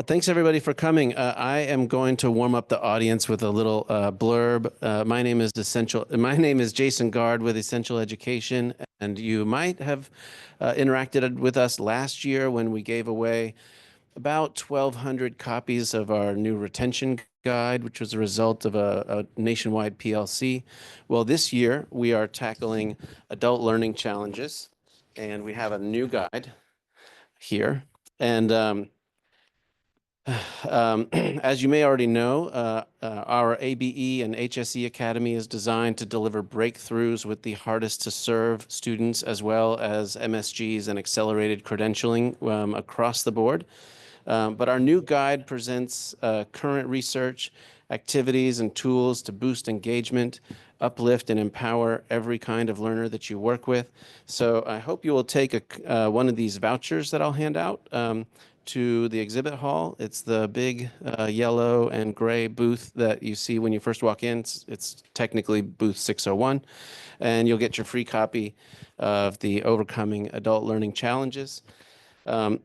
Thanks everybody for coming. I am going to warm up the audience with a little blurb. My name is Jason Gard with Essential Education, and you might have interacted with us last year when we gave away about 1,200 copies of our new retention guide, which was a result of a nationwide PLC. Well, this year we are tackling adult learning challenges, and we have a new guide here. And as you may already know, our ABE and HSE Academy is designed to deliver breakthroughs with the hardest to serve students, as well as MSGs and accelerated credentialing across the board. But our new guide presents current research, activities, and tools to boost engagement, uplift, and empower every kind of learner that you work with. So I hope you will take one of these vouchers that I'll hand out to the exhibit hall. It's the big yellow and gray booth that you see when you first walk in. It's technically booth 601, and you'll get your free copy of the Overcoming Adult Learning Challenges. We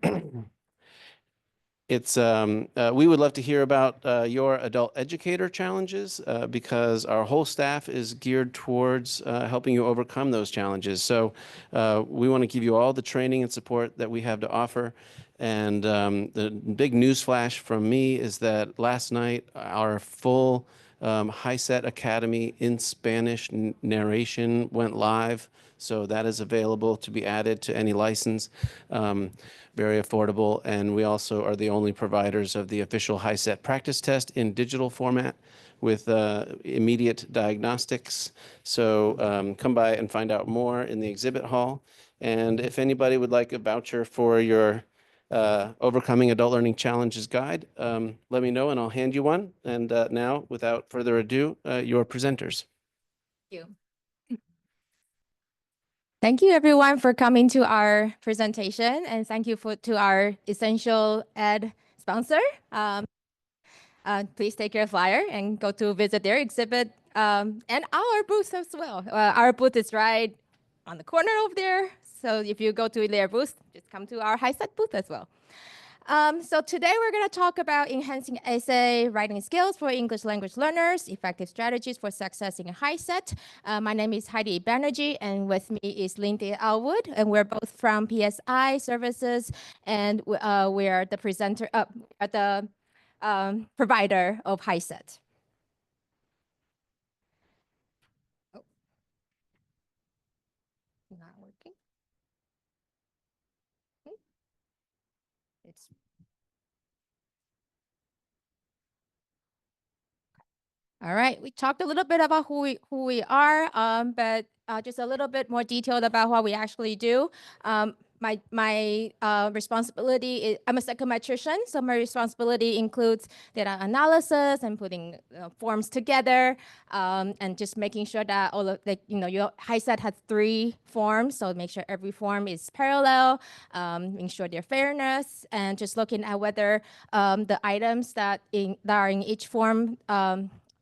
would love to hear about your adult educator challenges because our whole staff is geared towards helping you overcome those challenges. So we want to give you all the training and support that we have to offer. And the big news flash from me is that last night our full HiSET Academy in Spanish narration went live. So that is available to be added to any license. Very affordable. And we also are the only providers of the official HiSET practice test in digital format with immediate diagnostics. So come by and find out more in the exhibit hall. And if anybody would like a voucher for your Overcoming Adult Learning Challenges guide, let me know and I'll hand you one. And now, without further ado, your presenters. Thank you. Thank you everyone for coming to our presentation, and thank you to our Essential Ed sponsor. Please take your flyer and go to visit their exhibit and our booth as well. Our booth is right on the corner over there. So if you go to their booth, just come to our HiSET booth as well. So today we're going to talk about enhancing essay writing skills for English language learners, effective strategies for success in HiSET. My name is Heidi Banerjee, and with me is Lindy Elwood, and we're both from PSI Services, and we are the presenter, provider of HiSET. Oh. Not working. It's all right. We talked a little bit about who we are, but just a little bit more detailed about what we actually do. My responsibility is I'm a psychometrician, so my responsibility includes data analysis and putting forms together, and just making sure that all of your HiSET has 3 forms, so make sure every form is parallel, make sure they're fairness, and just looking at whether the items that are in each form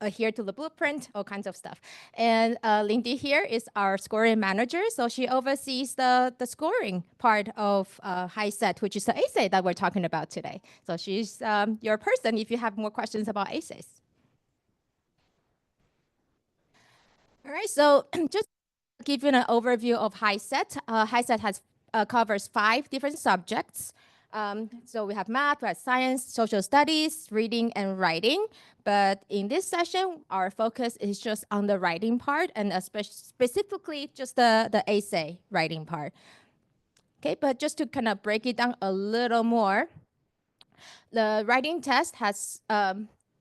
adhere to the blueprint, all kinds of stuff. And Lindy here is our scoring manager, so she oversees the scoring part of HiSET, which is the essay that we're talking about today. So she's your person if you have more questions about essays. All right, so just to give you an overview of HiSET. HiSET covers 5 different subjects. So we have math, we have science, social studies, reading, and writing. But in this session, our focus is just on the writing part, and specifically just the essay writing part. Okay, but just to kind of break it down a little more, the writing test has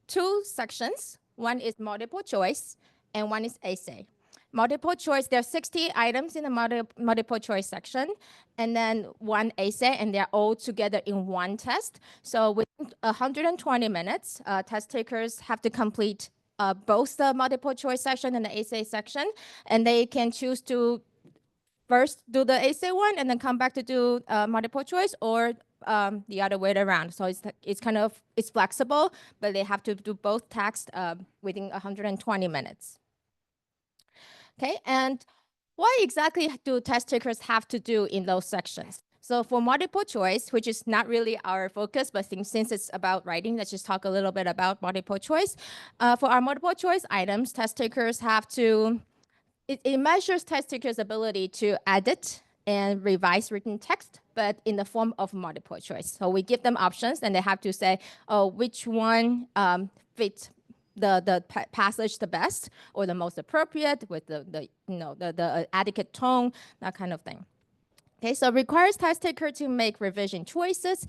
2 sections. One is multiple choice, and one is essay. Multiple choice, there are 60 items in the multiple choice section, and then 1 essay, and they're all together in 1 test. So within 120 minutes, test takers have to complete both the multiple choice section and the essay section, and they can choose to first do the essay one and then come back to do multiple choice, or the other way around. So it's flexible, but they have to do both tasks within 120 minutes. Okay, and what exactly do test takers have to do in those sections? So for multiple choice, which is not really our focus, but since it's about writing, let's just talk a little bit about multiple choice. For our multiple choice items, test takers have to, it measures test takers' ability to edit and revise written text, but in the form of multiple choice. So we give them options and they have to say, oh, which one fits the passage the best or the most appropriate with the adequate tone, that kind of thing. Okay, so it requires test taker to make revision choices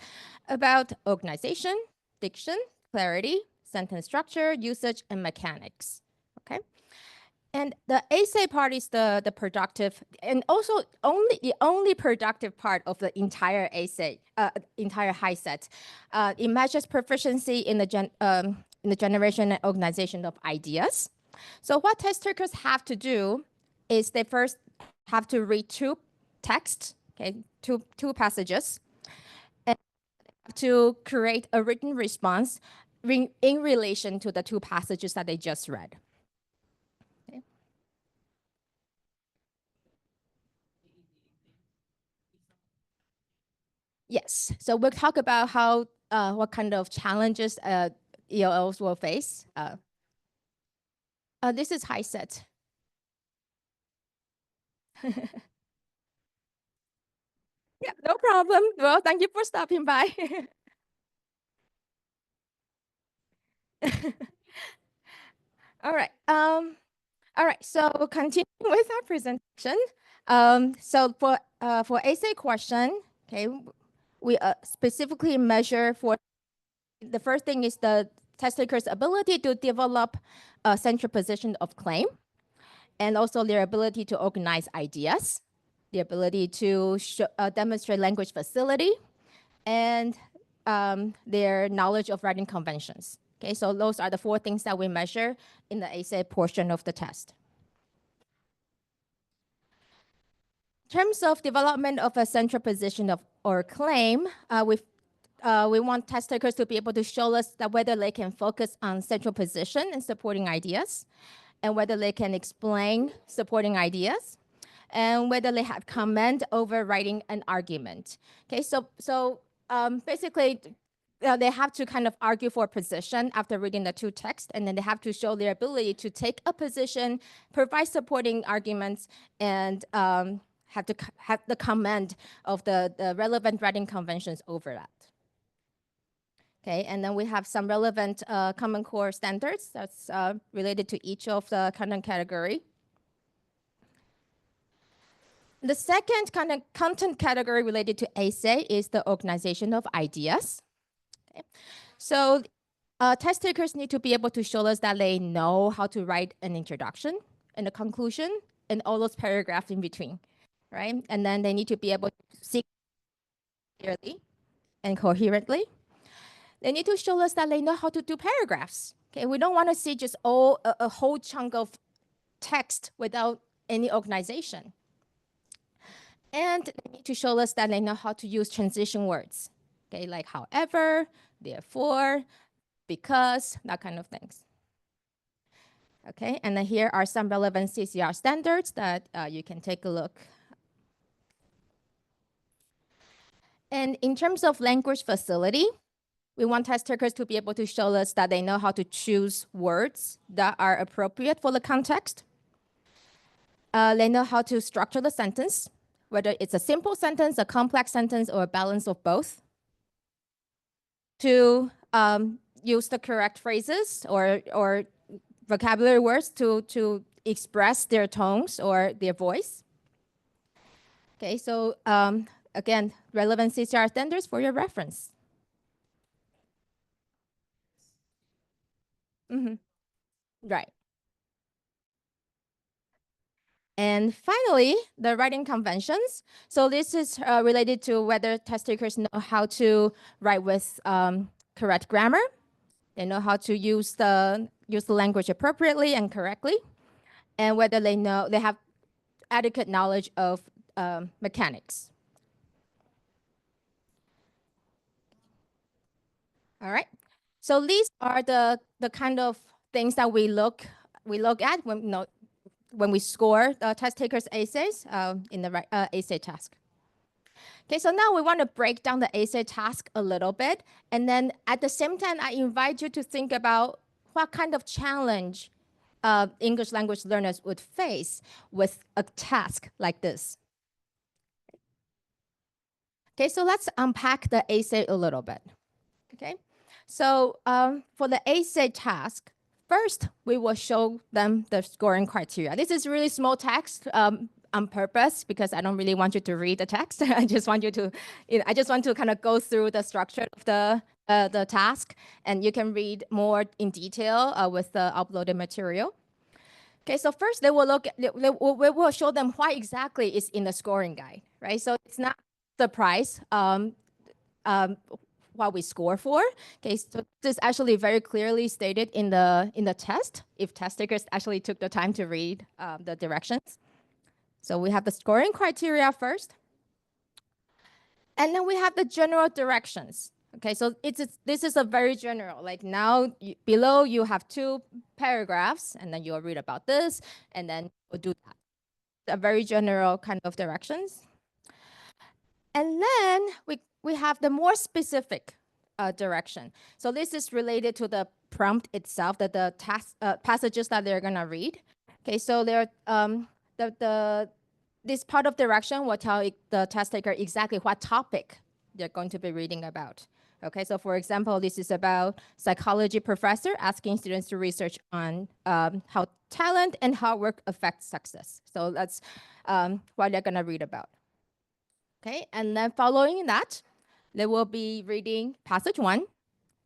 about organization, diction, clarity, sentence structure, usage, and mechanics. Okay. And the essay part is the productive, and also the only productive part of the entire essay, entire HiSET. It measures proficiency in the generation and organization of ideas. So what test takers have to do is they first have to read two texts, okay, two passages, and have to create a written response in relation to the two passages that they just read. Okay. Yes, so we'll talk about how what kind of challenges ELLs will face. This is HiSET. Yeah, no problem. Well, thank you for stopping by. All right. All right. So continuing with our presentation. So for essay question, okay, we specifically measure for the first thing is the test taker's ability to develop a central position of claim, and also their ability to organize ideas, the ability to demonstrate language facility, and their knowledge of writing conventions. Okay, so those are the four things that we measure in the essay portion of the test. In terms of development of a central position of or claim, we want test takers to be able to show us that whether they can focus on central position and supporting ideas, and whether they can explain supporting ideas, and whether they have command over writing an argument. Okay, so basically, they have to kind of argue for a position after reading the two texts, and then they have to show their ability to take a position, provide supporting arguments, and have to have the command of the relevant writing conventions over that. Okay, and then we have some relevant Common Core standards that's related to each of the content category. The second kind of content category related to essay is the organization of ideas. Okay. So test takers need to be able to show us that they know how to write an introduction and a conclusion and all those paragraphs in between, right? And then they need to be able to speak clearly and coherently. They need to show us that they know how to do paragraphs. Okay, we don't want to see just a whole chunk of text without any organization. And they need to show us that they know how to use transition words. Okay, like however, therefore, because, that kind of things. Okay, and then here are some relevant CCR standards that you can take a look. And in terms of language facility, we want test takers to be able to show us that they know how to choose words that are appropriate for the context. They know how to structure the sentence, whether it's a simple sentence, a complex sentence, or a balance of both. To use the correct phrases or vocabulary words to express their tones or their voice. Okay, so again, relevant CCR standards for your reference. Mm-hmm. Right. And finally, the writing conventions. So this is related to whether test takers know how to write with correct grammar. They know how to use the language appropriately and correctly, and whether they have adequate knowledge of mechanics. All right. So these are the kind of things that we look at when we score the test takers' essays in the essay task. Okay, so now we want to break down the essay task a little bit. And then at the same time, I invite you to think about what kind of challenge English language learners would face with a task like this. Okay, so let's unpack the essay a little bit. Okay, so for the essay task, first we will show them the scoring criteria. This is really small text on purpose because I don't really want you to read the text. I just want you to, I just want to kind of go through the structure of the task, and you can read more in detail with the uploaded material. Okay, so first they will we will show them why exactly is in the scoring guide, right? So it's not surprise what we score for. Okay, so this is actually very clearly stated in the test, if test takers actually took the time to read the directions. So we have the scoring criteria first. And then we have the general directions. Okay, so this is a very general, like now below you have 2 paragraphs, and then you'll read about this, and then we'll do that. A very general kind of directions. And then we have the more specific direction. So this is related to the prompt itself, that the task passages that they're gonna read. Okay, so there this part of direction will tell the test taker exactly what topic they're going to be reading about. Okay, so for example, this is about psychology professor asking students to research on how talent and hard work affect success. So that's what they're gonna read about. Okay, and then following that, they will be reading passage 1.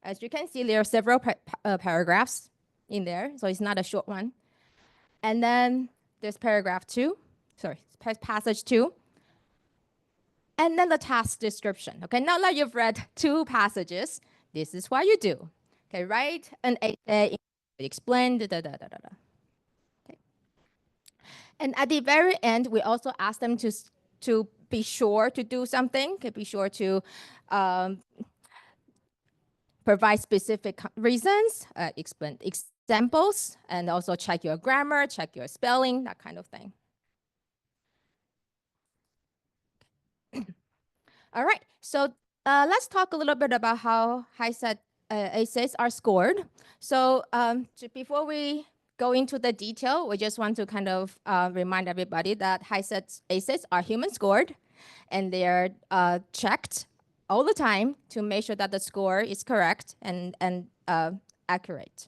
As you can see, there are several paragraphs in there, so it's not a short one. And then there's passage 2. And then the task description. Okay, now that you've read 2 passages, this is what you do. Okay, write an essay, explain, Okay. And at the very end, we also ask them to be sure to do something. Okay, be sure to provide specific reasons, explain examples, and also check your grammar, check your spelling, that kind of thing. All right, so let's talk a little bit about how HiSET essays are scored. So before we go into the detail, we just want to kind of remind everybody that HiSET essays are human scored, and they're checked all the time to make sure that the score is correct and accurate.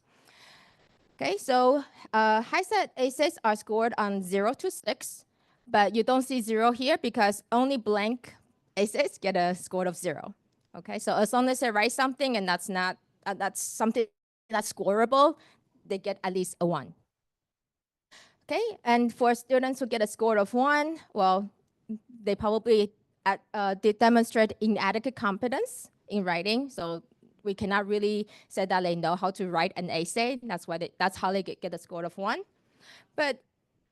Okay, so HiSET essays are scored on 0 to 6, but you don't see 0 here because only blank essays get a score of 0. Okay, so as long as they write something and that's not that's something that's scoreable, they get at least a 1. Okay, and for students who get a score of 1, well, they probably they demonstrate inadequate competence in writing. So we cannot really say that they know how to write an essay. That's how they get a score of 1. But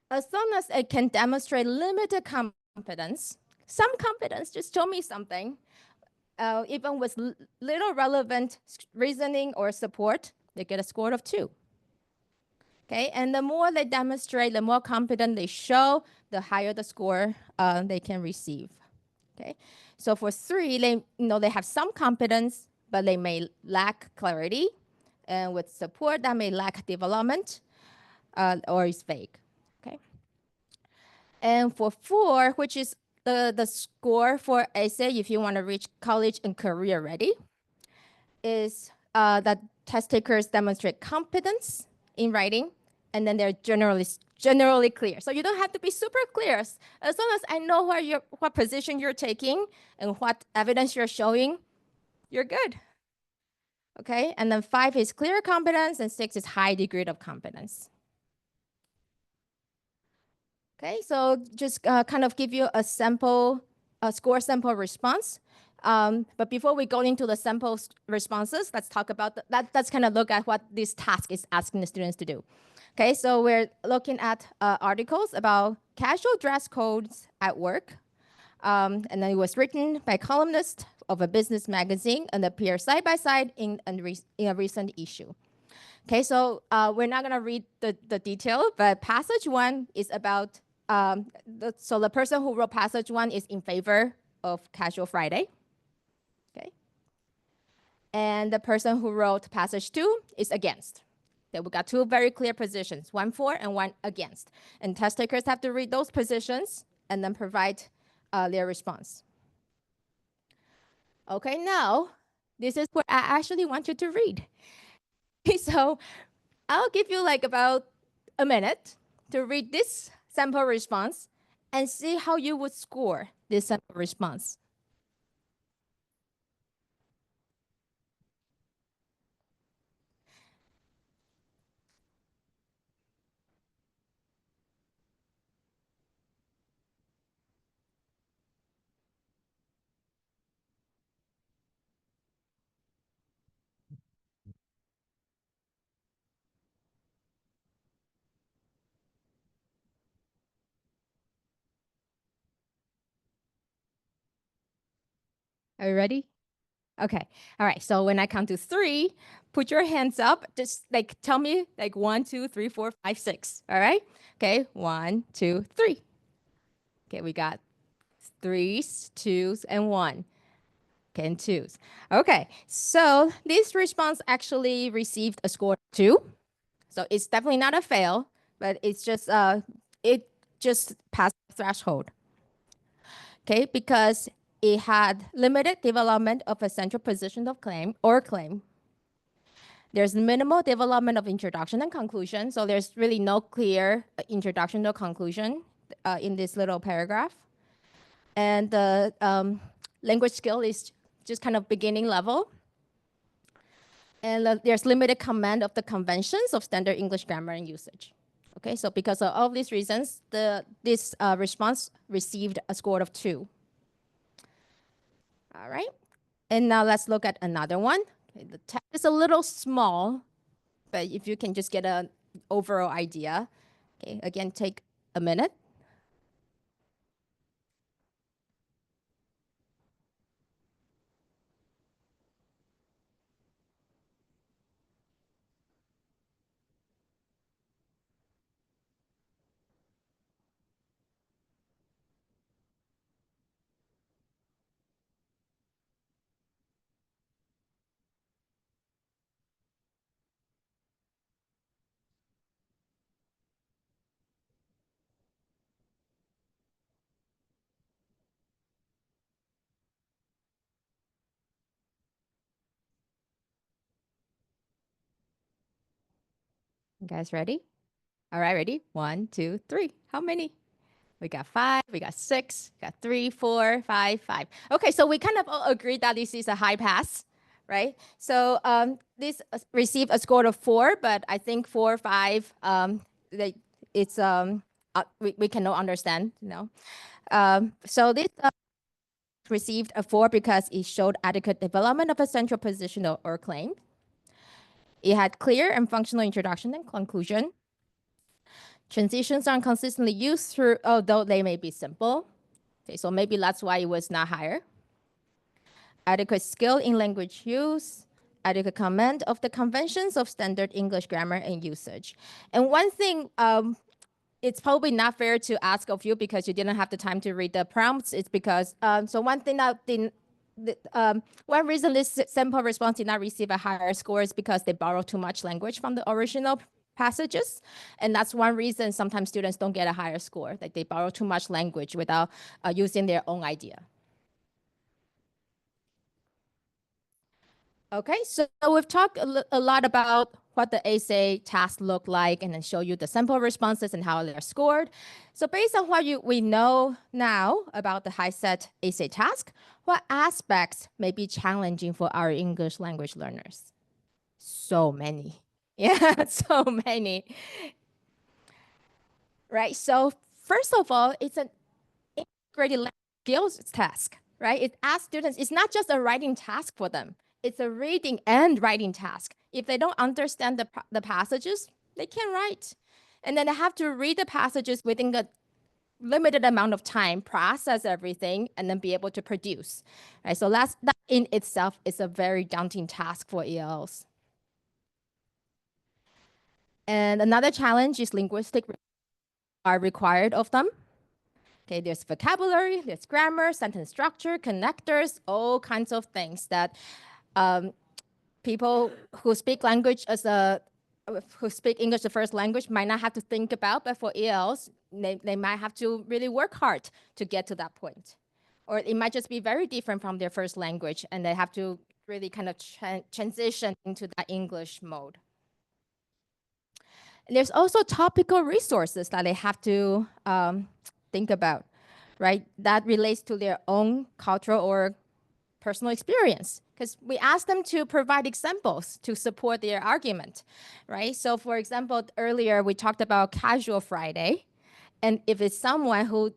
as long as they can demonstrate limited competence, some competence, just show me something, even with little relevant reasoning or support, they get a score of 2. Okay, and the more they demonstrate, the more competent they show, the higher the score they can receive. Okay, so for 3, they have some competence, but they may lack clarity, and with support, that may lack development, or is vague. Okay, and for 4, which is the score for essay, if you want to reach college and career ready, is that test takers demonstrate competence in writing, and then they're generally clear. So you don't have to be super clear. As long as I know what position you're taking and what evidence you're showing, you're good. Okay, and then 5 is clear competence, and 6 is high degree of competence. Okay, so just kind of give you a score sample response. But before we go into the sample responses, let's talk about let's kind of look at what this task is asking the students to do. Okay, so we're looking at articles about casual dress codes at work. And then it was written by columnists of a business magazine and appear side by side in a recent issue. Okay, so we're not gonna read the detail, but passage 1 is about, so the person who wrote passage 1 is in favor of Casual Friday. Okay. And the person who wrote passage 2 is against. Okay, we got two very clear positions, one for and one against. And test takers have to read those positions and then provide their response. Okay, now this is what I actually want you to read. So I'll give you like about a minute to read this sample response and see how you would score this sample response. Are you ready? Okay. All right. So when I count to 3, put your hands up. Just like tell me like 1, 2, 3, 4, 5, 6. All right. Okay. 1, 2, 3. Okay. We got 3s, 2s, and 1. Okay, and 2s. Okay. So this response actually received a score of 2. So it's definitely not a fail, but it's just it just passed the threshold. Okay, because it had limited development of a central position of claim or claim. There's minimal development of introduction and conclusion, so there's really no clear introduction or conclusion in this little paragraph. And the language skill is just kind of beginning level. And there's limited command of the conventions of standard English grammar and usage. Okay, so because of all these reasons, this response received a score of 2. All right, and now let's look at another one. Okay, the text is a little small, but if you can just get an overall idea. Okay, again, take a minute. You guys ready? All right, ready? 1, 2, 3. How many? We got 5, we got 6, we got 3, 4, 5, 5. Okay, so we kind of all agreed that this is a high pass, right? So this received a score of 4, but I think 4, 5, it's we cannot understand, you know. So this received a 4 because it showed adequate development of a central position or claim. It had clear and functional introduction and conclusion. Transitions are consistently used through, although they may be simple. Okay, so maybe that's why it was not higher. Adequate skill in language use, adequate command of the conventions of standard English grammar and usage. And one thing, it's probably not fair to ask of you because you didn't have the time to read the prompts. It's because, so one thing that one reason this sample response did not receive a higher score is because they borrow too much language from the original passages. And that's one reason sometimes students don't get a higher score, like they borrow too much language without using their own idea. Okay, so we've talked a lot about what the essay task look like and then show you the sample responses and how they're scored. So based on what we know now about the HiSET essay task, what aspects may be challenging for our English language learners? So many. Yeah, so many. Right, so first of all, it's an integrated language skills task, right? It asks students, it's not just a writing task for them. It's a reading and writing task. If they don't understand the passages, they can't write. And then they have to read the passages within a limited amount of time, process everything, and then be able to produce. Right? So that in itself is a very daunting task for ELLs. And another challenge is linguistic are required of them. Okay, there's vocabulary, there's grammar, sentence structure, connectors, all kinds of things that people who speak language who speak English the first language might not have to think about, but for ELs, they might have to really work hard to get to that point. Or it might just be very different from their first language, and they have to really kind of transition into that English mode. And there's also topical resources that they have to think about, right? That relates to their own cultural or personal experience, because we ask them to provide examples to support their argument, right? So for example, earlier we talked about casual Friday, and if it's someone who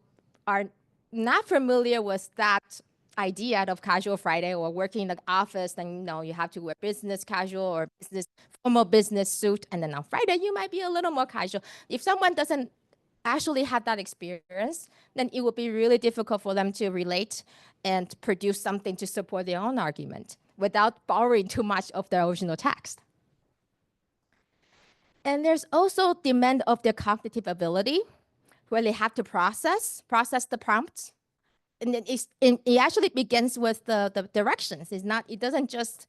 are not familiar with that idea of casual Friday or working in the office, then you have to wear business casual or formal business suit, and then on Friday you might be a little more casual. If someone doesn't actually have that experience, then it would be really difficult for them to relate and produce something to support their own argument without borrowing too much of the original text. And there's also demand of their cognitive ability, where they have to process the prompts. And then it actually begins with the directions. It doesn't just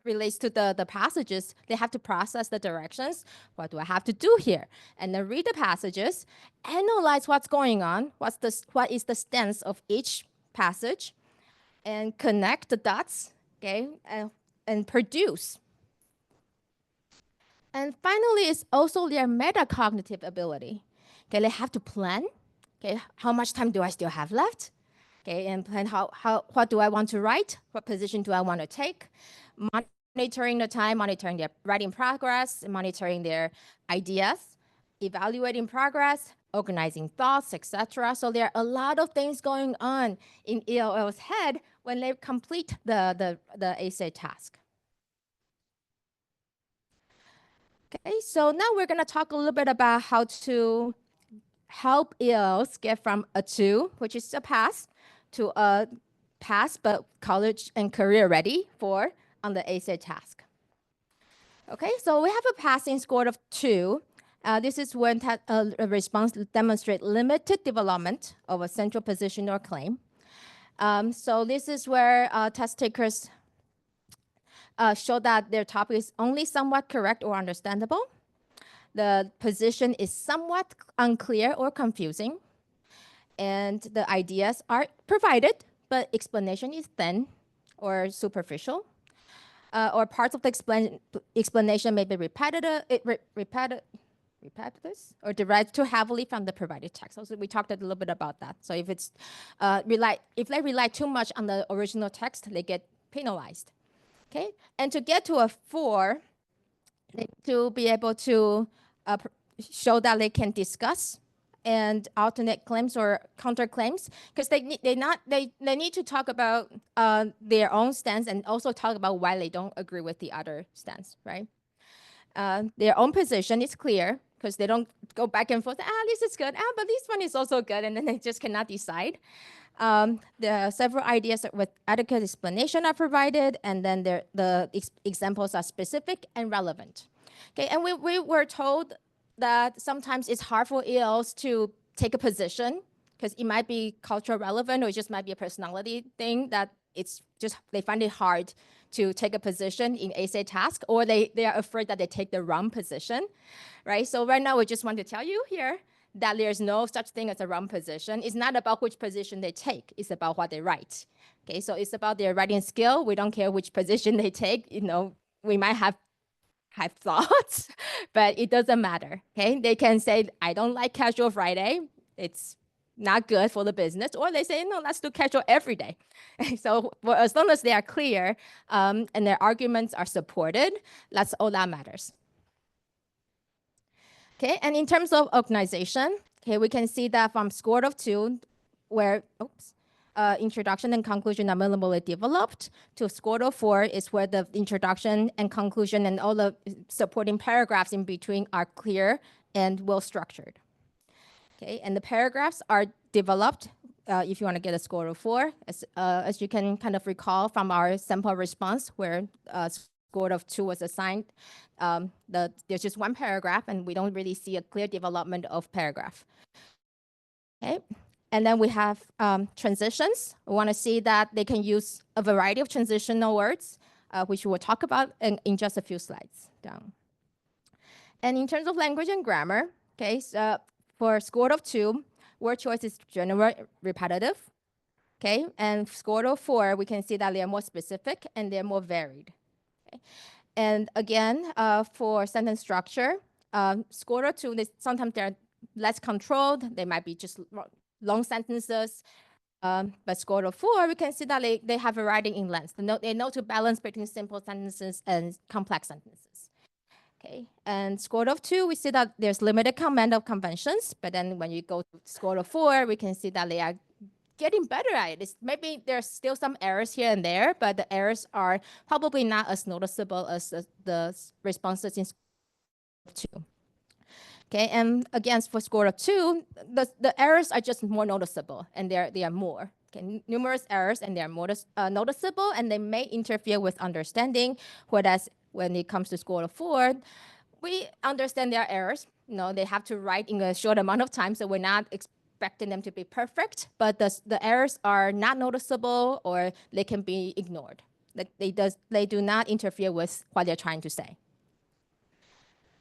relates to the passages. They have to process the directions. What do I have to do here? And then read the passages, analyze what's going on, what is the stance of each passage, and connect the dots, okay, and produce. And finally, it's also their metacognitive ability. Okay, they have to plan. Okay, how much time do I still have left? Okay, and plan what do I want to write? What position do I want to take? Monitoring the time, monitoring their writing progress, monitoring their ideas, evaluating progress, organizing thoughts, etc. So there are a lot of things going on in ELL's head when they complete the HiSET task. Okay, so now we're going to talk a little bit about how to help ELLs get from a 2, which is a pass, to a pass but college and career ready on the HiSET task. Okay, so we have a passing score of 2. This is when a response demonstrates limited development of a central position or claim. So this is where test takers show that their topic is only somewhat correct or understandable. The position is somewhat unclear or confusing. And the ideas are provided, but explanation is thin or superficial. Or parts of the explanation may be repetitive or derived too heavily from the provided text. So we talked a little bit about that. So if they rely too much on the original text, they get penalized. Okay, and to get to a 4, they need to be able to show that they can discuss and alternate claims or counterclaims, because they need to talk about their own stance and also talk about why they don't agree with the other stance, right? Their own position is clear, because they don't go back and forth, this is good, but this one is also good, and then they just cannot decide. There are several ideas with adequate explanation are provided, and then the examples are specific and relevant. Okay, and we were told that sometimes it's hard for ELs to take a position, because it might be cultural relevant, or it just might be a personality thing that they find it hard to take a position in HiSET task, or they are afraid that they take the wrong position, right? So right now we just want to tell you here that there's no such thing as a wrong position. It's not about which position they take, it's about what they write. Okay, so it's about their writing skill. We don't care which position they take. We might have thoughts, but it doesn't matter. Okay, they can say, I don't like casual Friday, it's not good for the business, or they say, no, let's do casual every day. So as long as they are clear and their arguments are supported, that's all that matters. Okay, and in terms of organization, okay, we can see that from score of 2, where introduction and conclusion are minimally developed, to score of 4 is where the introduction and conclusion and all the supporting paragraphs in between are clear and well structured. Okay, and the paragraphs are developed if you want to get a score of 4, as you can kind of recall from our sample response, where score of 2 was assigned. There's just one paragraph, and we don't really see a clear development of paragraph. Okay, And then we have transitions. We want to see that they can use a variety of transitional words, which we'll talk about in just a few slides down. And in terms of language and grammar, okay, so for score of 2, word choice is general repetitive. Okay, and score of 4, we can see that they are more specific and they're more varied. Okay? And again, for sentence structure, score of 2, sometimes they're less controlled. They might be just long sentences. But score of 4, we can see that they have variety in length. They know to balance between simple sentences and complex sentences. Okay, and score of 2, we see that there's limited command of conventions. But then when you go to score of 4, we can see that they are getting better at it. Maybe there's still some errors here and there, but the errors are probably not as noticeable as the responses in score of 2. Okay, and again, for score of 2, the errors are just more noticeable, and they are more. Okay, numerous errors, and they are more noticeable, and they may interfere with understanding. Whereas when it comes to score of 4, we understand their errors. They have to write in a short amount of time, so we're not expecting them to be perfect, but the errors are not noticeable, or they can be ignored. They do not interfere with what they're trying to say.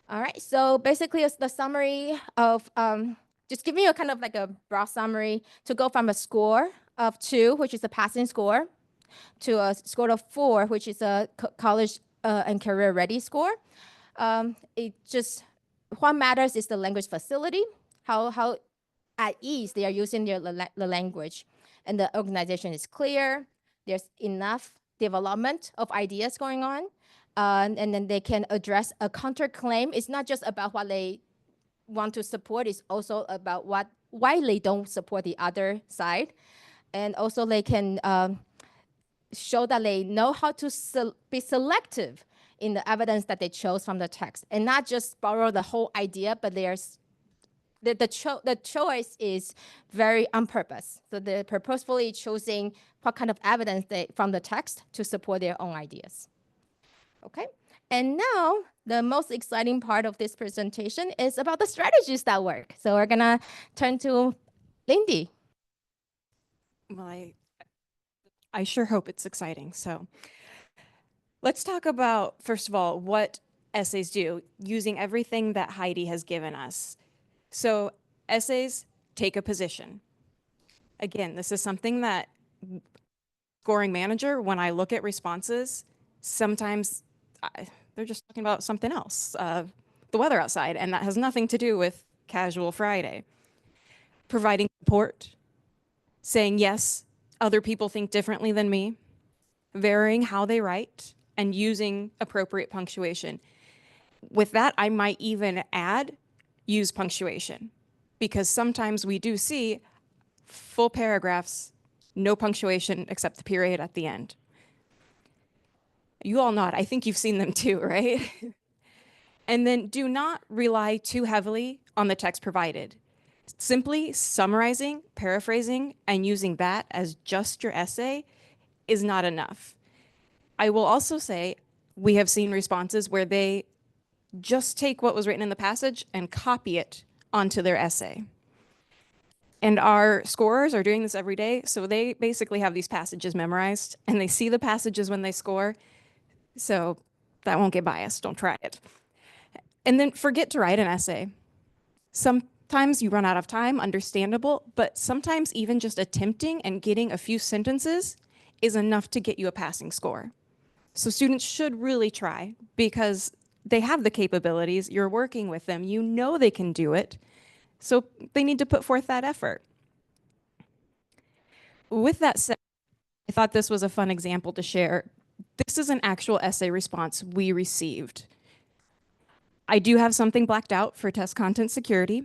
All right, so basically it's the summary of, just giving you kind of like a broad summary to go from a score of 2, which is a passing score, to a score of 4, which is a college and career ready score. What matters is the language facility, how at ease they are using the language, and the organization is clear. There's enough development of ideas going on, and then they can address a counterclaim. It's not just about what they want to support, it's also about why they don't support the other side. And also they can show that they know how to be selective in the evidence that they chose from the text, and not just borrow the whole idea, but the choice is very on purpose. So they're purposefully choosing what kind of evidence from the text to support their own ideas. Okay, and now the most exciting part of this presentation is about the strategies that work. So we're gonna turn to Lindy. Well, I sure hope it's exciting. So let's talk about, first of all, what essays do, using everything that Heidi has given us. So essays take a position. Again, this is something that scoring manager, when I look at responses, sometimes they're just talking about something else, the weather outside, and that has nothing to do with casual Friday. Providing support, saying yes, other people think differently than me, varying how they write, and using appropriate punctuation. With that, I might even add, use punctuation, because sometimes we do see full paragraphs, no punctuation except the period at the end. You all nod. I think you've seen them too, right? And then do not rely too heavily on the text provided. Simply summarizing, paraphrasing, and using that as just your essay is not enough. I will also say we have seen responses where they just take what was written in the passage and copy it onto their essay. And our scorers are doing this every day, so they basically have these passages memorized, and they see the passages when they score, so that won't get biased. Don't try it. And then forget to write an essay. Sometimes you run out of time, understandable, but sometimes even just attempting and getting a few sentences is enough to get you a passing score. So students should really try, because they have the capabilities, you're working with them, you know they can do it, so they need to put forth that effort. With that said, I thought this was a fun example to share. This is an actual essay response we received. I do have something blacked out for test content security,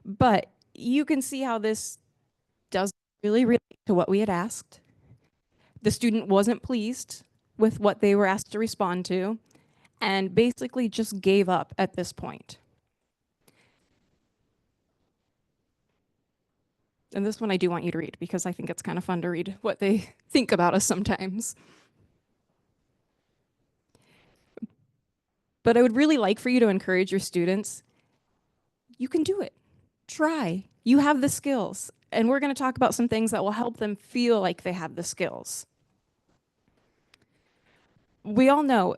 but you can see how this does really relate to what we had asked. The student wasn't pleased with what they were asked to respond to, and basically just gave up at this point. And this one I do want you to read, because I think it's kind of fun to read what they think about us sometimes. But I would really like for you to encourage your students. You can do it. Try. You have the skills. And we're going to talk about some things that will help them feel like they have the skills. We all know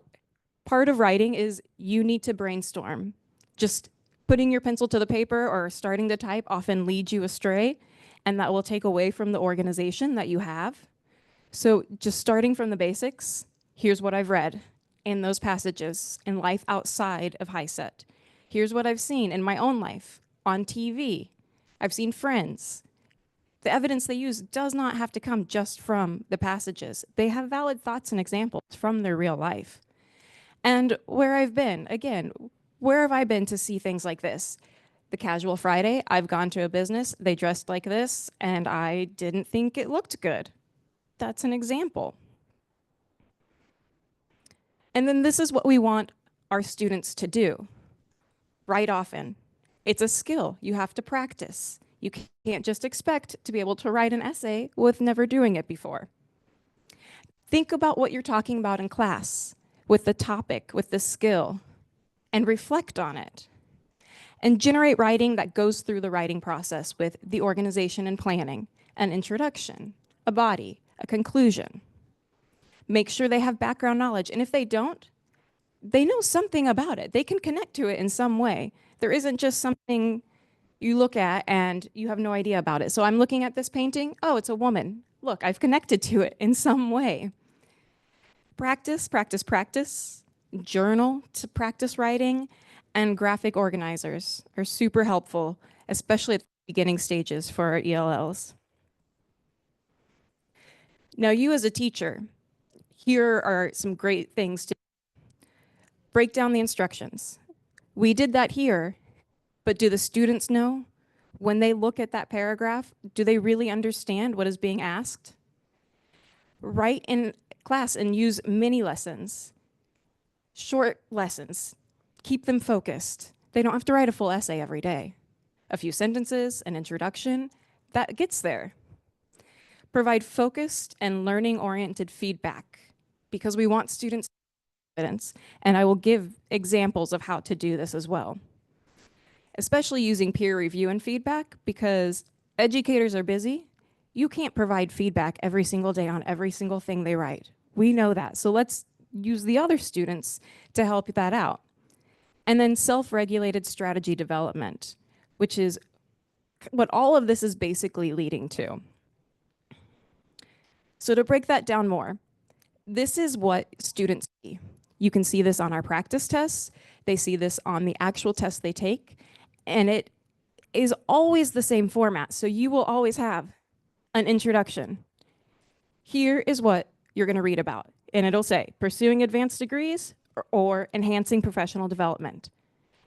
part of writing is you need to brainstorm. Just putting your pencil to the paper or starting to type often leads you astray, and that will take away from the organization that you have. So just starting from the basics, here's what I've read in those passages in life outside of HiSET. Here's what I've seen in my own life, on TV. I've seen friends. The evidence they use does not have to come just from the passages. They have valid thoughts and examples from their real life. And where I've been, again, where have I been to see things like this? The Casual Friday, I've gone to a business, they dressed like this, and I didn't think it looked good. That's an example. And then this is what we want our students to do. Write often. It's a skill you have to practice. You can't just expect to be able to write an essay with never doing it before. Think about what you're talking about in class, with the topic, with the skill, and reflect on it. And generate writing that goes through the writing process with the organization and planning, an introduction, a body, a conclusion. Make sure they have background knowledge, and if they don't, they know something about it. They can connect to it in some way. There isn't just something you look at and you have no idea about it. So I'm looking at this painting, oh, it's a woman. Look, I've connected to it in some way. Practice, practice, practice. Journal to practice writing, and graphic organizers are super helpful, especially at the beginning stages for our ELLs. Now, you as a teacher, here are some great things to break down the instructions. We did that here, but do the students know? When they look at that paragraph, do they really understand what is being asked? Write in class and use mini lessons, short lessons. Keep them focused. They don't have to write a full essay every day. A few sentences, an introduction, that gets there. Provide focused and learning-oriented feedback because we want students to have evidence, and I will give examples of how to do this as well. Especially using peer review and feedback because educators are busy. You can't provide feedback every single day on every single thing they write. We know that, so let's use the other students to help that out. And then self-regulated strategy development, which is what all of this is basically leading to. So to break that down more, this is what students see. You can see this on our practice tests. They see this on the actual tests they take, and it is always the same format. So you will always have an introduction. Here is what you're going to read about, and it'll say pursuing advanced degrees or enhancing professional development.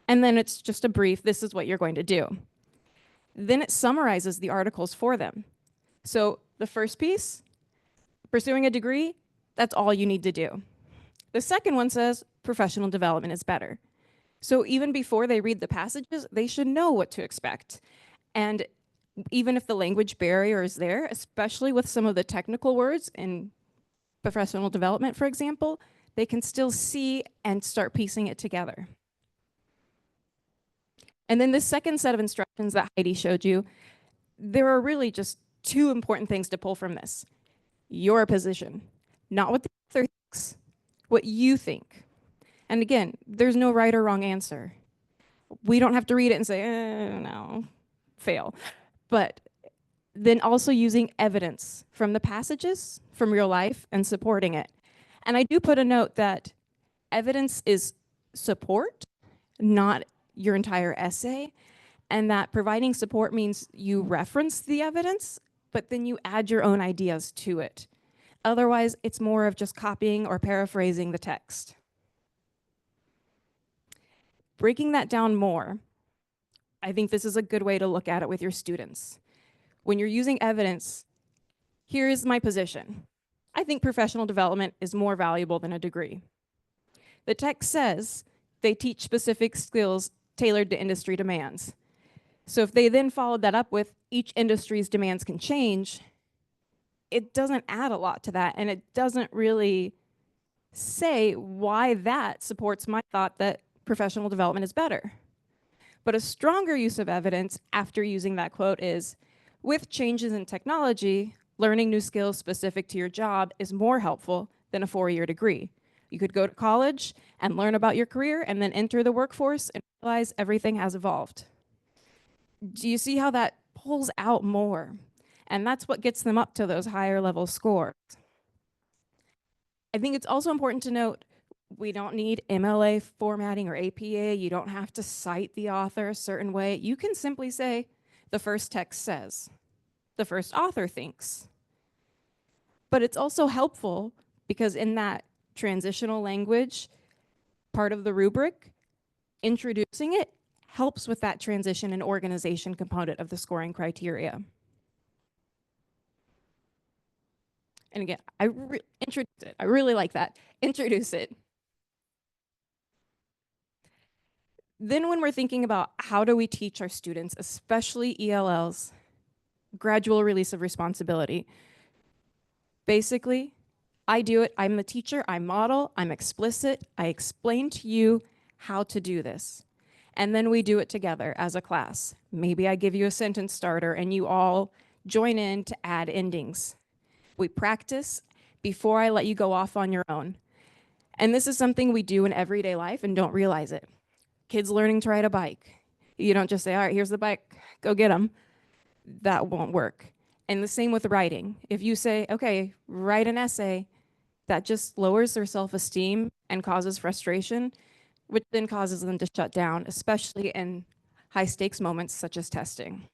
And then it's just a brief, this is what you're going to do. Then it summarizes the articles for them. So the first piece, pursuing a degree, that's all you need to do. The second one says professional development is better. So even before they read the passages, they should know what to expect. And even if the language barrier is there, especially with some of the technical words in professional development, for example, they can still see and start piecing it together. And then the second set of instructions that Heidi showed you, there are really just two important things to pull from this. Your position, not what the author thinks, what you think. And again, there's no right or wrong answer. We don't have to read it and say, no, fail. But then also using evidence from the passages, from real life, and supporting it. And I do put a note that evidence is support, not your entire essay, and that providing support means you reference the evidence, but then you add your own ideas to it. Otherwise, it's more of just copying or paraphrasing the text. Breaking that down more, I think this is a good way to look at it with your students. When you're using evidence, here is my position. I think professional development is more valuable than a degree. The text says they teach specific skills tailored to industry demands. So if they then followed that up with each industry's demands can change, it doesn't add a lot to that, and it doesn't really say why that supports my thought that professional development is better. But a stronger use of evidence after using that quote is, With changes in technology, learning new skills specific to your job is more helpful than a 4-year degree. You could go to college and learn about your career and then enter the workforce and realize everything has evolved. Do you see how that pulls out more? And that's what gets them up to those higher level scores. I think it's also important to note we don't need MLA formatting or APA. You don't have to cite the author a certain way. You can simply say, the first text says, the first author thinks. But it's also helpful because in that transitional language part of the rubric, introducing it helps with that transition and organization component of the scoring criteria. And again, introduce it. I really like that. Introduce it. Then when we're thinking about how do we teach our students, especially ELLs, gradual release of responsibility. Basically, I do it. I'm the teacher. I model. I'm explicit. I explain to you how to do this. And then we do it together as a class. Maybe I give you a sentence starter and you all join in to add endings. We practice before I let you go off on your own. And this is something we do in everyday life and don't realize it. Kids learning to ride a bike. You don't just say, all right, here's the bike, go get them. That won't work. And the same with writing. If you say, okay, write an essay, that just lowers their self-esteem and causes frustration, which then causes them to shut down, especially in high stakes moments such as testing.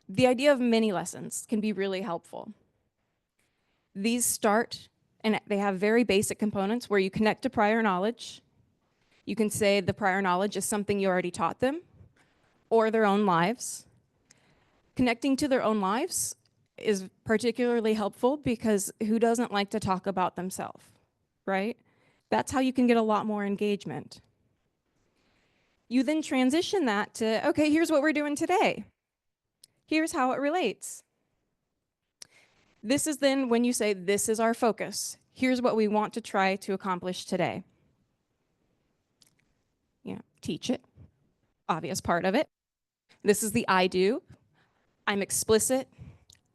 The idea of mini lessons can be really helpful. These start, and they have very basic components where you connect to prior knowledge. You can say the prior knowledge is something you already taught them, or their own lives. Connecting to their own lives is particularly helpful because who doesn't like to talk about themselves, right? That's how you can get a lot more engagement. You then transition that to, okay, here's what we're doing today. Here's how it relates. This is then when you say, this is our focus. Here's what we want to try to accomplish today. You know, teach it, obvious part of it. This is the I do. I'm explicit.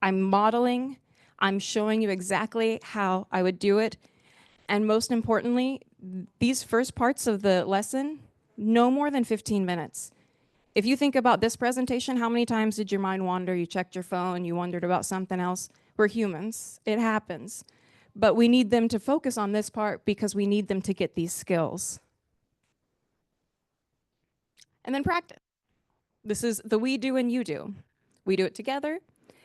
I'm modeling. I'm showing you exactly how I would do it. And most importantly, these first parts of the lesson, no more than 15 minutes. If you think about this presentation, how many times did your mind wander? You checked your phone, you wondered about something else. We're humans, it happens. But we need them to focus on this part because we need them to get these skills. And then practice. This is the we do and you do. We do it together,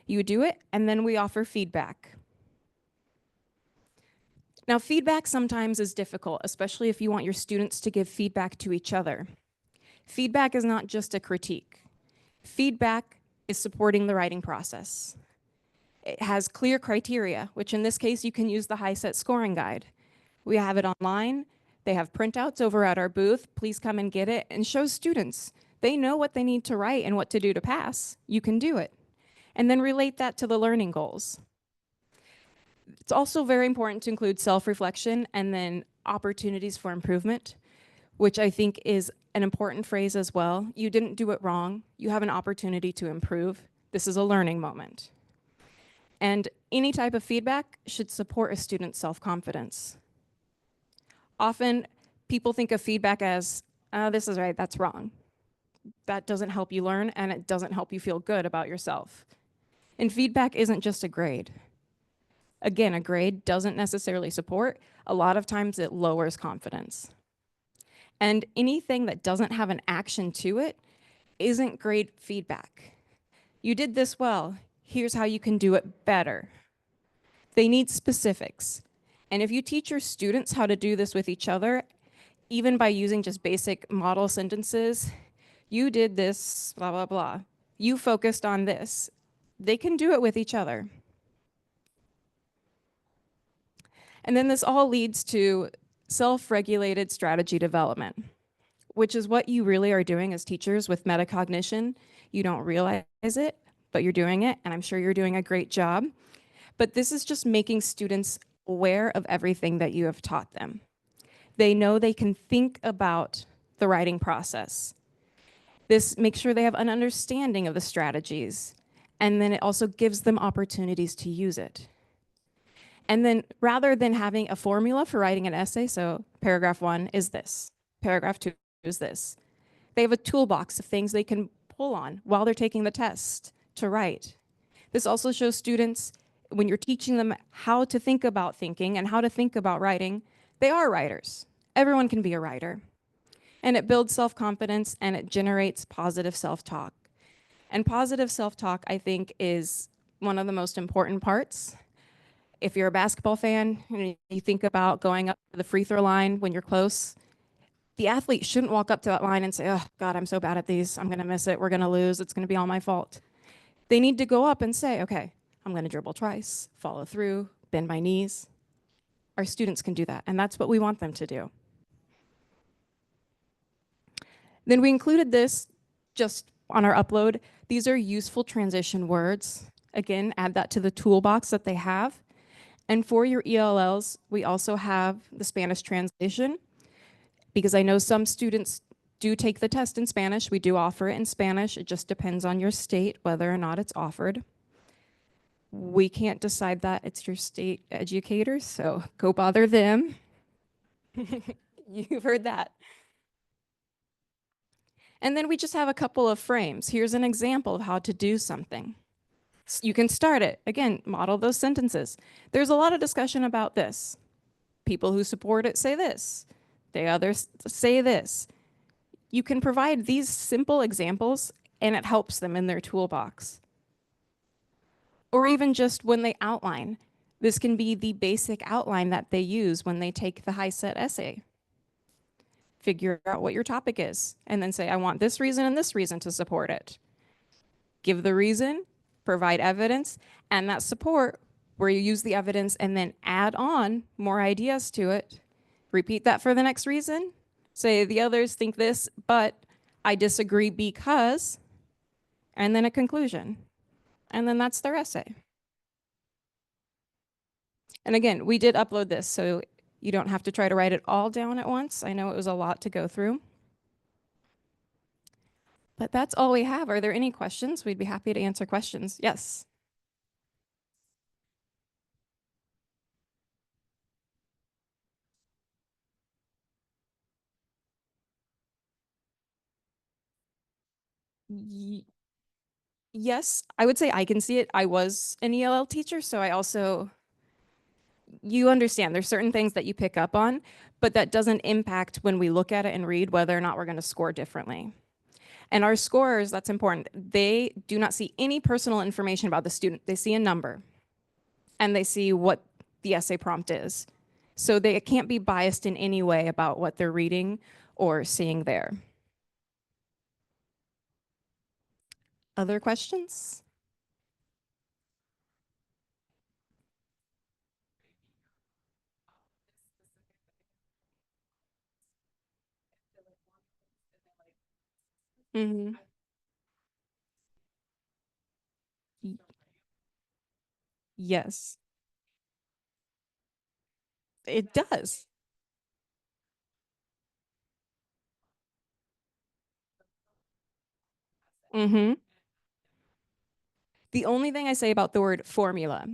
you do it, and then we offer feedback. Now, feedback sometimes is difficult, especially if you want your students to give feedback to each other. Feedback is not just a critique. Feedback is supporting the writing process. It has clear criteria, which in this case, you can use the HiSET scoring guide. We have it online. They have printouts over at our booth. Please come and get it and show students. They know what they need to write and what to do to pass. You can do it. And then relate that to the learning goals. It's also very important to include self-reflection and then opportunities for improvement, which I think is an important phrase as well. You didn't do it wrong. You have an opportunity to improve. This is a learning moment. And any type of feedback should support a student's self-confidence. Often, people think of feedback as, this is right, that's wrong. That doesn't help you learn, and it doesn't help you feel good about yourself. And feedback isn't just a grade. Again, a grade doesn't necessarily support. A lot of times it lowers confidence. And anything that doesn't have an action to it isn't great feedback. You did this well. Here's how you can do it better. They need specifics. And if you teach your students how to do this with each other, even by using just basic model sentences, you did this, blah, blah, blah. You focused on this. They can do it with each other. And then this all leads to self-regulated strategy development, which is what you really are doing as teachers with metacognition. You don't realize it, but you're doing it, and I'm sure you're doing a great job. But this is just making students aware of everything that you have taught them. They know they can think about the writing process. This makes sure they have an understanding of the strategies, and then it also gives them opportunities to use it. And then rather than having a formula for writing an essay, so paragraph 1 is this, paragraph 2 is this, they have a toolbox of things they can pull on while they're taking the test to write. This also shows students, when you're teaching them how to think about thinking and how to think about writing, they are writers. Everyone can be a writer. And it builds self-confidence and it generates positive self-talk. And positive self-talk, I think, is one of the most important parts. If you're a basketball fan, you think about going up to the free throw line when you're close, the athlete shouldn't walk up to that line and say, oh, God, I'm so bad at these. I'm going to miss it. We're going to lose. It's going to be all my fault. They need to go up and say, okay, I'm going to dribble twice, follow through, bend my knees. Our students can do that, and that's what we want them to do. Then we included this just on our upload. These are useful transition words. Again, add that to the toolbox that they have. And for your ELLs, we also have the Spanish translation, because I know some students do take the test in Spanish. We do offer it in Spanish. It just depends on your state whether or not it's offered. We can't decide that. It's your state educators, so go bother them. You've heard that. And then we just have a couple of frames. Here's an example of how to do something. You can start it. Again, model those sentences. There's a lot of discussion about this. People who support it say this. The others say this. You can provide these simple examples and it helps them in their toolbox. Or even just when they outline. This can be the basic outline that they use when they take the HiSET essay. Figure out what your topic is and then say, I want this reason and this reason to support it. Give the reason, provide evidence, and that support where you use the evidence and then add on more ideas to it. Repeat that for the next reason. Say the others think this, but I disagree because, and then a conclusion. And then that's their essay. And again, we did upload this, so you don't have to try to write it all down at once. I know it was a lot to go through. But that's all we have. Are there any questions? We'd be happy to answer questions. Yes. Yes, I would say I can see it. I was an ELL teacher, so I also, you understand there's certain things that you pick up on, but that doesn't impact when we look at it and read whether or not we're going to score differently. And our scorers, that's important. They do not see any personal information about the student. They see a number and they see what the essay prompt is. So they can't be biased in any way about what they're reading or seeing there. Other questions? Mm-hmm. Yes, it does. Mm-hmm. The only thing I say about the word formula,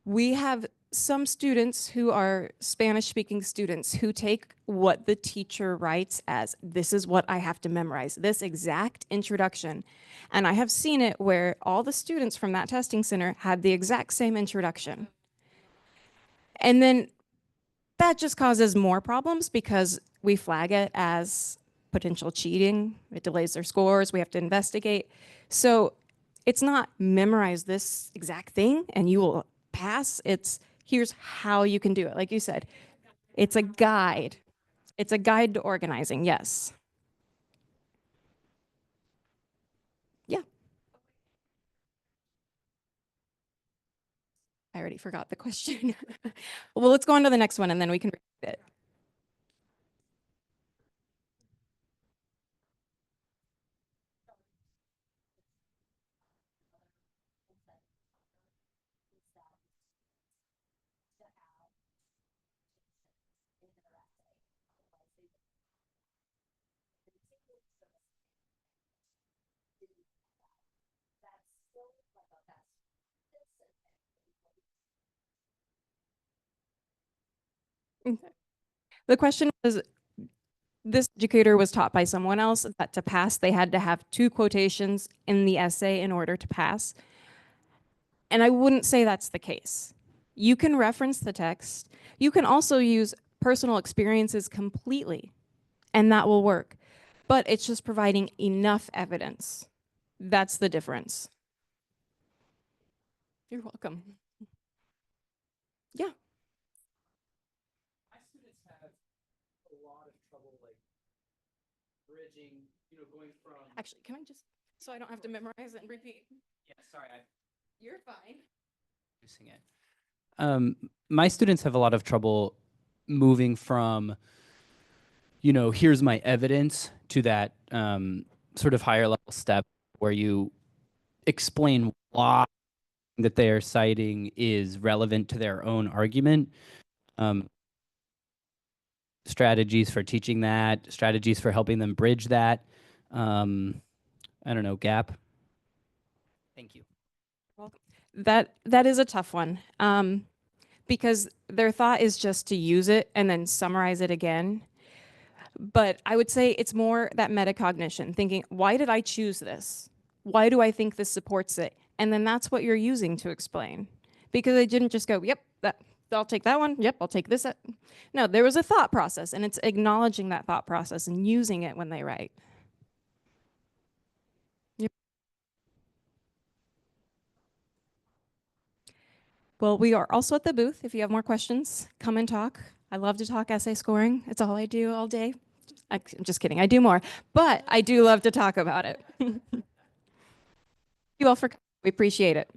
we have some students who are Spanish-speaking students who take what the teacher writes as, this is what I have to memorize, this exact introduction. And I have seen it where all the students from that testing center had the exact same introduction. And then that just causes more problems because we flag it as potential cheating. It delays their scores. We have to investigate. So it's not memorize this exact thing and you will pass. It's here's how you can do it. Like you said, it's a guide. It's a guide to organizing. Yes. Yeah. I already forgot the question. Well, let's go on to the next one and then we can read it. The question was, this educator was taught by someone else that to pass, they had to have 2 quotations in the essay in order to pass. And I wouldn't say that's the case. You can reference the text. You can also use personal experiences completely, and that will work. But it's just providing enough evidence. That's the difference. You're welcome. Yeah. My students have a lot of trouble like bridging, going from. Actually, can I just, so I don't have to memorize it and repeat? Yeah, sorry, I'm You're fine. using it. My students have a lot of trouble moving from, here's my evidence to that sort of higher level step where you explain why that they are citing is relevant to their own argument. Strategies for teaching that, strategies for helping them bridge that, I don't know, gap. Thank you. Welcome. That is a tough one, because their thought is just to use it and then summarize it again. But I would say it's more that metacognition, thinking, why did I choose this? Why do I think this supports it? And then that's what you're using to explain. Because they didn't just go, yep, I'll take that one. Yep, I'll take this. No, there was a thought process, and it's acknowledging that thought process and using it when they write. Yep. Well, we are also at the booth. If you have more questions, come and talk. I love to talk essay scoring. It's all I do all day. I'm just kidding. I do more, but I do love to talk about it. Thank you all for coming. We appreciate it.